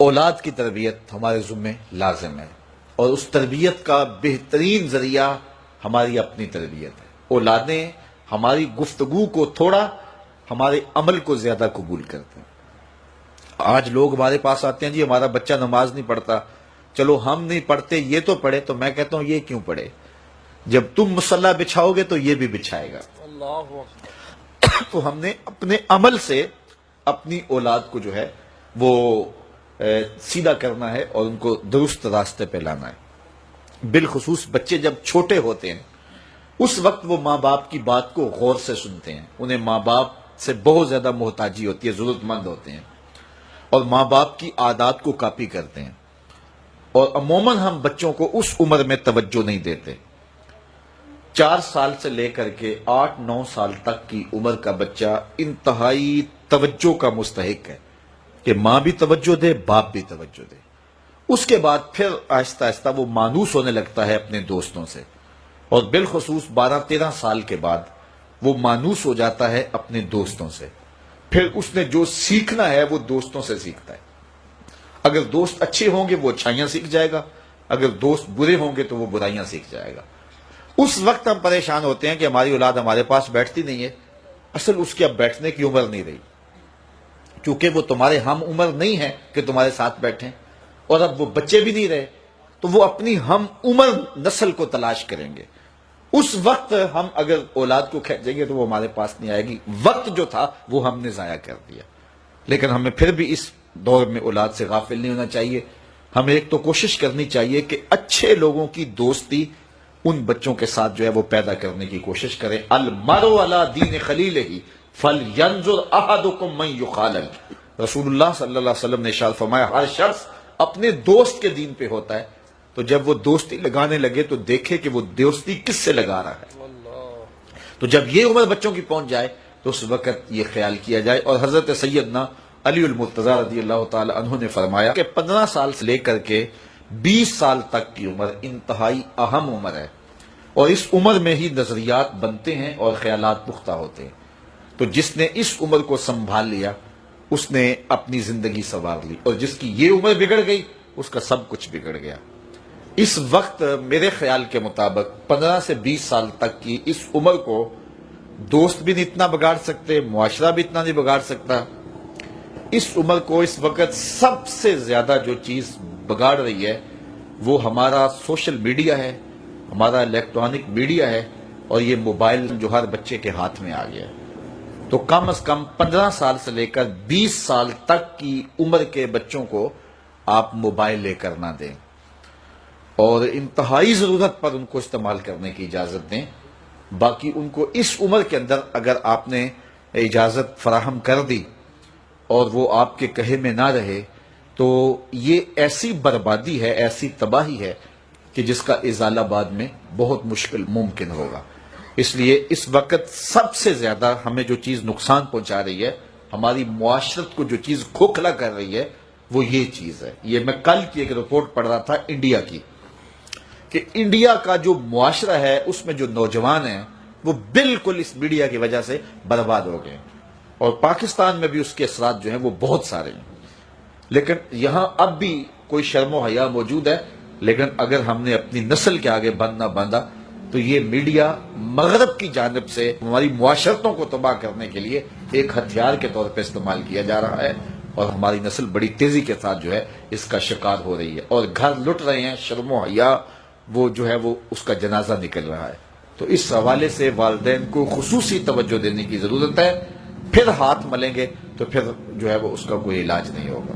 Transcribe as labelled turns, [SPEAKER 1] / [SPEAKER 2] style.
[SPEAKER 1] اولاد کی تربیت ہمارے ذمہ لازم ہے، اور اس تربیت کا بہترین ذریعہ ہماری اپنی تربیت ہے۔ اولادیں ہماری گفتگو کو تھوڑا، ہمارے عمل کو زیادہ قبول کرتے ہیں۔ آج لوگ ہمارے پاس آتے ہیں، جی ہمارا بچہ نماز نہیں پڑھتا، چلو ہم نہیں پڑھتے یہ تو پڑھے، تو میں کہتا ہوں یہ کیوں پڑھے؟ جب تم مصلی بچھاؤ گے تو یہ بھی بچھائے گا۔ تو ہم نے اپنے عمل سے اپنی اولاد کو جو ہے وہ سیدھا کرنا ہے اور ان کو درست راستے پہ لانا ہے۔ بالخصوص بچے جب چھوٹے ہوتے ہیں اس وقت وہ ماں باپ کی بات کو غور سے سنتے ہیں، انہیں ماں باپ سے بہت زیادہ محتاجی ہوتی ہے، ضرورت مند ہوتے ہیں، اور ماں باپ کی عادات کو کاپی کرتے ہیں۔ اور عموماً ہم بچوں کو اس عمر میں توجہ نہیں دیتے۔ 4 سال سے لے کر کے 8-9 سال تک کی عمر کا بچہ انتہائی توجہ کا مستحق ہے کہ ماں بھی توجہ دے، باپ بھی توجہ دے۔ اس کے بعد پھر آہستہ آہستہ وہ مانوس ہونے لگتا ہے اپنے دوستوں سے، اور بالخصوص 12-13 سال کے بعد وہ مانوس ہو جاتا ہے اپنے دوستوں سے۔ پھر اس نے جو سیکھنا ہے وہ دوستوں سے سیکھتا ہے۔ اگر دوست اچھے ہوں گے وہ اچھائیاں سیکھ جائے گا، اگر دوست برے ہوں گے تو وہ برائیاں سیکھ جائے گا۔ اس وقت ہم پریشان ہوتے ہیں کہ ہماری اولاد ہمارے پاس بیٹھتی نہیں ہے۔ اصل اس کی اب بیٹھنے کی عمر نہیں رہی، کیونکہ وہ تمہارے ہم عمر نہیں ہے کہ تمہارے ساتھ بیٹھیں، اور اب وہ بچے بھی نہیں رہے، تو وہ اپنی ہم عمر نسل کو تلاش کریں گے۔ اس وقت ہم اگر اولاد کو کھینچیں گے تو وہ ہمارے پاس نہیں آئے گی۔ وقت جو تھا وہ ہم نے ضائع کر دیا۔ لیکن ہمیں پھر بھی اس دور میں اولاد سے غافل نہیں ہونا چاہیے۔ ہمیں ایک تو کوشش کرنی چاہیے کہ اچھے لوگوں کی دوستی ان بچوں کے ساتھ جو ہے وہ پیدا کرنے کی کوشش کریں۔ المرء علی دین خلیلہ فلینظر احدکم من یخالل، رسول اللہ صلی اللہ علیہ وسلم نے ارشاد فرمایا ہر شخص اپنے دوست کے دین پہ ہوتا ہے، تو جب وہ دوستی لگانے لگے تو دیکھے کہ وہ دوستی کس سے لگا رہا ہے۔ تو جب یہ عمر بچوں کی پہنچ جائے تو اس وقت یہ خیال کیا جائے۔ اور حضرت سیدنا علی المرتضی رضی اللہ تعالی عنہ نے فرمایا کہ 15 سال سے لے کر کے 20 سال تک کی عمر انتہائی اہم عمر ہے، اور اس عمر میں ہی نظریات بنتے ہیں اور خیالات پختہ ہوتے ہیں۔ تو جس نے اس عمر کو سنبھال لیا اس نے اپنی زندگی سنوار لی، اور جس کی یہ عمر بگڑ گئی اس کا سب کچھ بگڑ گیا۔ اس وقت میرے خیال کے مطابق 15 سے 20 سال تک کی اس عمر کو دوست بھی نہیں اتنا بگاڑ سکتے، معاشرہ بھی اتنا نہیں بگاڑ سکتا۔ اس عمر کو اس وقت سب سے زیادہ جو چیز بگاڑ رہی ہے وہ ہمارا سوشل میڈیا ہے، ہمارا الیکٹرانک میڈیا ہے، اور یہ موبائل جو ہر بچے کے ہاتھ میں آ گیا ہے۔ تو کم از کم 15 سال سے لے کر 20 سال تک کی عمر کے بچوں کو آپ موبائل لے کر نہ دیں، اور انتہائی ضرورت پر ان کو استعمال کرنے کی اجازت دیں۔ باقی ان کو اس عمر کے اندر اگر آپ نے اجازت فراہم کر دی اور وہ آپ کے کہے میں نہ رہے تو یہ ایسی بربادی ہے، ایسی تباہی ہے کہ جس کا ازالہ بعد میں بہت مشکل ممکن ہوگا۔ اس لیے اس وقت سب سے زیادہ ہمیں جو چیز نقصان پہنچا رہی ہے، ہماری معاشرت کو جو چیز کھوکھلا کر رہی ہے وہ یہ چیز ہے۔ یہ میں کل کی ایک رپورٹ پڑھ رہا تھا انڈیا کی، کہ انڈیا کا جو معاشرہ ہے اس میں جو نوجوان ہیں وہ بالکل اس میڈیا کی وجہ سے برباد ہو گئے، اور پاکستان میں بھی اس کے اثرات جو ہیں وہ بہت سارے ہیں۔ لیکن یہاں اب بھی کوئی شرم و حیا موجود ہے، لیکن اگر ہم نے اپنی نسل کے آگے بند نہ باندھا تو یہ میڈیا مغرب کی جانب سے ہماری معاشرتوں کو تباہ کرنے کے لیے ایک ہتھیار کے طور پہ استعمال کیا جا رہا ہے، اور ہماری نسل بڑی تیزی کے ساتھ جو ہے اس کا شکار ہو رہی ہے، اور گھر لٹ رہے ہیں، شرم و حیا وہ جو ہے وہ اس کا جنازہ نکل رہا ہے۔ تو اس حوالے سے والدین کو خصوصی توجہ دینے کی ضرورت ہے۔ پھر ہاتھ ملیں گے تو پھر جو ہے وہ اس کا کوئی علاج نہیں ہوگا۔